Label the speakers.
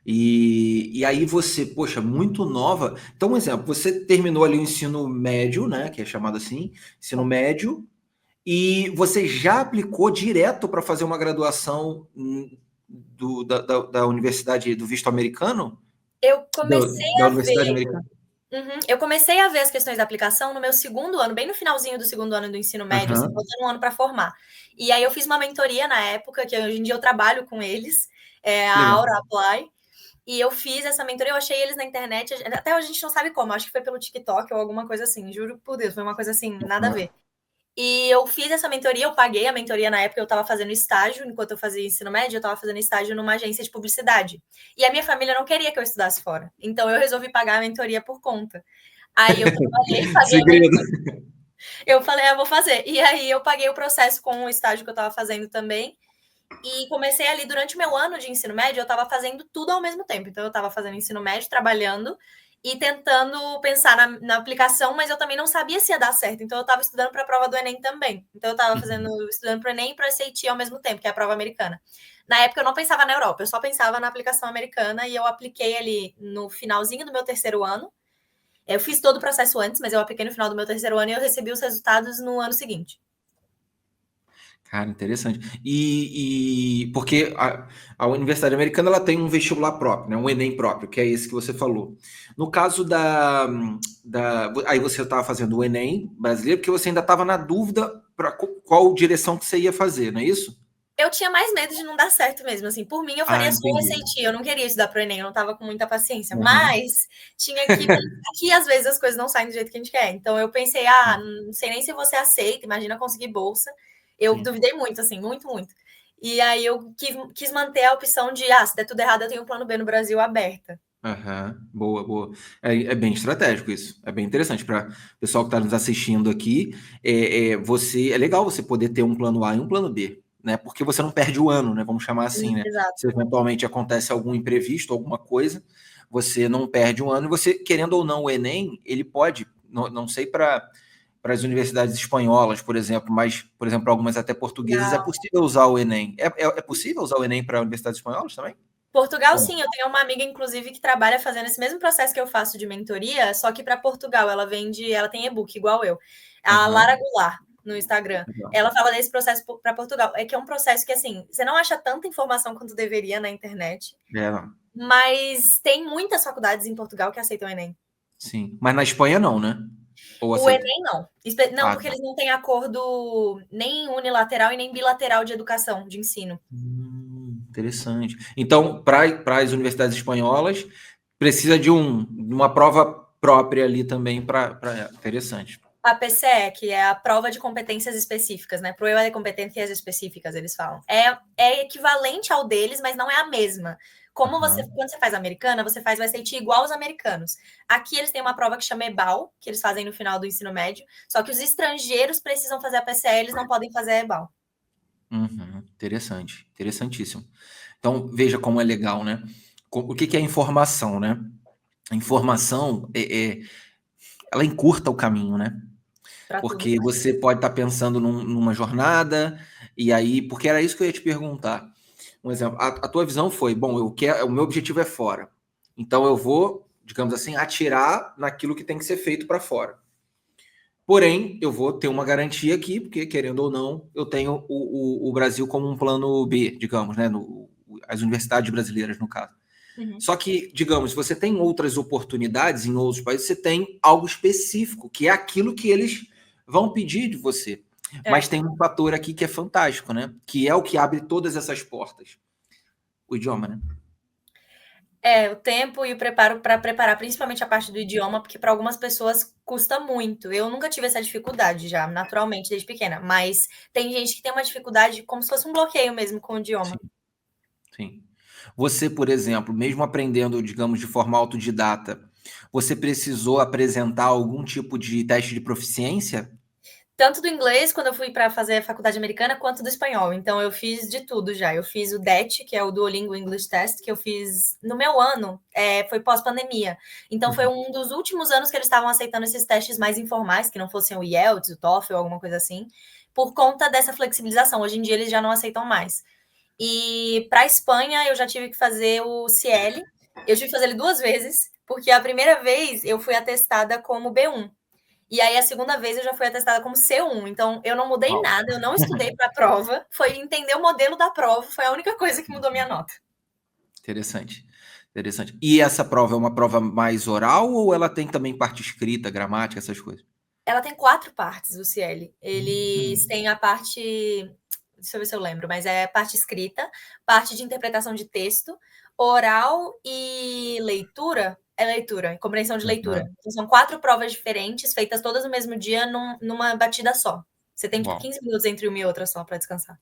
Speaker 1: E aí você, poxa, muito nova. Então, um exemplo, você terminou ali o ensino médio, né? Que é chamado assim, ensino médio, e você já aplicou direto para fazer uma graduação da Universidade do Visto Americano?
Speaker 2: Eu comecei
Speaker 1: Da
Speaker 2: a
Speaker 1: Universidade
Speaker 2: ver.
Speaker 1: Americana?
Speaker 2: Uhum. Eu comecei a ver as questões da aplicação no meu segundo ano, bem no finalzinho do segundo ano do ensino médio, assim,
Speaker 1: Aham,
Speaker 2: faltando um ano para formar. E aí eu fiz uma mentoria na época, que hoje em dia eu trabalho com eles, a
Speaker 1: legal.
Speaker 2: Aura Apply, e eu fiz essa mentoria, eu achei eles na internet, até hoje a gente não sabe como, acho que foi pelo TikTok ou alguma coisa assim, juro por Deus, foi uma coisa assim, nada a ver. E eu fiz essa mentoria, eu paguei a mentoria na época, eu estava fazendo estágio, enquanto eu fazia ensino médio, eu estava fazendo estágio numa agência de publicidade. E a minha família não queria que eu estudasse fora. Então eu resolvi pagar a mentoria por conta. Aí eu trabalhei, paguei a
Speaker 1: Segredo.
Speaker 2: mentoria. Eu falei, vou fazer. E aí eu paguei o processo com o estágio que eu estava fazendo também. E comecei ali durante o meu ano de ensino médio, eu estava fazendo tudo ao mesmo tempo. Então eu estava fazendo ensino médio, trabalhando e tentando pensar na aplicação, mas eu também não sabia se ia dar certo. Então eu estava estudando para a prova do Enem também. Então eu estava estudando para o Enem e para o SAT ao mesmo tempo, que é a prova americana. Na época eu não pensava na Europa, eu só pensava na aplicação americana e eu apliquei ali no finalzinho do meu terceiro ano. Eu fiz todo o processo antes, mas eu apliquei no final do meu terceiro ano e eu recebi os resultados no ano seguinte.
Speaker 1: Cara, interessante. Porque a Universidade Americana ela tem um vestibular próprio, né? Um Enem próprio, que é esse que você falou. No caso aí você estava fazendo o Enem brasileiro, porque você ainda estava na dúvida para qual direção que você ia fazer, não é isso?
Speaker 2: Eu tinha mais medo de não dar certo mesmo, assim, por mim eu
Speaker 1: Ah,
Speaker 2: faria só o
Speaker 1: entendi.
Speaker 2: SAT, eu não queria estudar para o Enem, eu não estava com muita paciência,
Speaker 1: Aham.
Speaker 2: mas tinha que pensar que às vezes as coisas não saem do jeito que a gente quer. Então eu pensei, não sei nem se você aceita, imagina conseguir bolsa. Eu
Speaker 1: Sim.
Speaker 2: duvidei muito, assim, muito, muito. E aí eu quis manter a opção de, se der tudo errado, eu tenho um plano B no Brasil aberta.
Speaker 1: Aham. Boa, boa. É bem estratégico isso. É bem interessante para o pessoal que está nos assistindo aqui. É legal você poder ter um plano A e um plano B, né? Porque você não perde o ano, né? Vamos chamar assim, né?
Speaker 2: Exato.
Speaker 1: Se eventualmente acontece algum imprevisto, alguma coisa, você não perde um ano e você, querendo ou não, o Enem, ele pode, não sei para as universidades espanholas, por exemplo, mas, por exemplo, algumas até portuguesas, é
Speaker 2: Legal.
Speaker 1: possível usar o Enem. É possível usar o Enem para universidades espanholas também?
Speaker 2: Portugal,
Speaker 1: Ou não?
Speaker 2: sim, eu tenho uma amiga, inclusive, que trabalha fazendo esse mesmo processo que eu faço de mentoria, só que para Portugal. Ela vende, ela tem e-book igual eu. A Lara
Speaker 1: Aham.
Speaker 2: Goulart, no Instagram.
Speaker 1: Legal.
Speaker 2: Ela fala desse processo para Portugal. É que é um processo que, assim, você não acha tanta informação quanto deveria na internet,
Speaker 1: Não.
Speaker 2: mas tem muitas faculdades em Portugal que aceitam o Enem.
Speaker 1: Sim. Mas na Espanha não, né? Ou
Speaker 2: O
Speaker 1: aceita?
Speaker 2: Enem, não. Não,
Speaker 1: Ah,
Speaker 2: porque
Speaker 1: tá.
Speaker 2: eles não têm acordo nem unilateral e nem bilateral de educação, de ensino.
Speaker 1: Interessante. Então, para as universidades espanholas, precisa de uma prova própria ali também para. Interessante.
Speaker 2: A PCE, que é a prova de competências específicas, né? Prueba de competências específicas, eles falam. É equivalente ao deles, mas não é a mesma. Como você,
Speaker 1: Aham.
Speaker 2: quando você faz americana, você faz o SAT igual aos americanos. Aqui eles têm uma prova que chama EBAL, que eles fazem no final do ensino médio, só que os estrangeiros precisam fazer a PCE, eles não podem fazer a EBAL.
Speaker 1: Uhum. Interessante. Interessantíssimo. Então, veja como é legal, né? O que é informação, né? A informação, ela encurta o caminho, né?
Speaker 2: Para tudo.
Speaker 1: Porque você pode estar pensando numa jornada, e aí, porque era isso que eu ia te perguntar. Um exemplo, a tua visão foi, bom, o meu objetivo é fora. Então eu vou, digamos assim, atirar naquilo que tem que ser feito para fora. Porém, eu vou ter uma garantia aqui, porque, querendo ou não, eu tenho o Brasil como um plano B, digamos, né? As universidades brasileiras, no caso.
Speaker 2: Uhum.
Speaker 1: Só que, digamos, se você tem outras oportunidades em outros países, você tem algo específico, que é aquilo que eles vão pedir de você. Mas
Speaker 2: É.
Speaker 1: tem um fator aqui que é fantástico, né? Que é o que abre todas essas portas. O idioma, né?
Speaker 2: O tempo e o preparo para preparar, principalmente a parte do idioma, porque para algumas pessoas custa muito. Eu nunca tive essa dificuldade já, naturalmente, desde pequena, mas tem gente que tem uma dificuldade como se fosse um bloqueio mesmo com o
Speaker 1: Sim,
Speaker 2: idioma.
Speaker 1: sim. Você, por exemplo, mesmo aprendendo, digamos, de forma autodidata, você precisou apresentar algum tipo de teste de proficiência?
Speaker 2: Tanto do inglês, quando eu fui para fazer a faculdade americana, quanto do espanhol. Então, eu fiz de tudo já. Eu fiz o DET, que é o Duolingo English Test, que eu fiz no meu ano, foi pós-pandemia. Então, foi um dos últimos anos que eles estavam aceitando esses testes mais informais, que não fossem o IELTS, o TOEFL, alguma coisa assim, por conta dessa flexibilização. Hoje em dia, eles já não aceitam mais. E para a Espanha eu já tive que fazer o CIEL. Eu tive que fazer ele 2 vezes, porque a primeira vez eu fui atestada como B1. E aí a segunda vez eu já fui atestada como C1. Então eu não mudei
Speaker 1: Uau.
Speaker 2: nada, eu não estudei para a prova, foi entender o modelo da prova, foi a única coisa que mudou minha nota.
Speaker 1: Interessante. Interessante. E essa prova é uma prova mais oral ou ela tem também parte escrita, gramática, essas coisas?
Speaker 2: Ela tem 4 partes, o CIEL. Eles
Speaker 1: Hum.
Speaker 2: têm a parte, deixa eu ver se eu lembro, mas é parte escrita, parte de interpretação de texto, oral e leitura. É leitura, compreensão de leitura.
Speaker 1: Uhum.
Speaker 2: Então, são 4 provas diferentes, feitas todas no mesmo dia, numa batida só. Você tem, tipo,
Speaker 1: Uau.
Speaker 2: 15 minutos entre uma e outra só para descansar.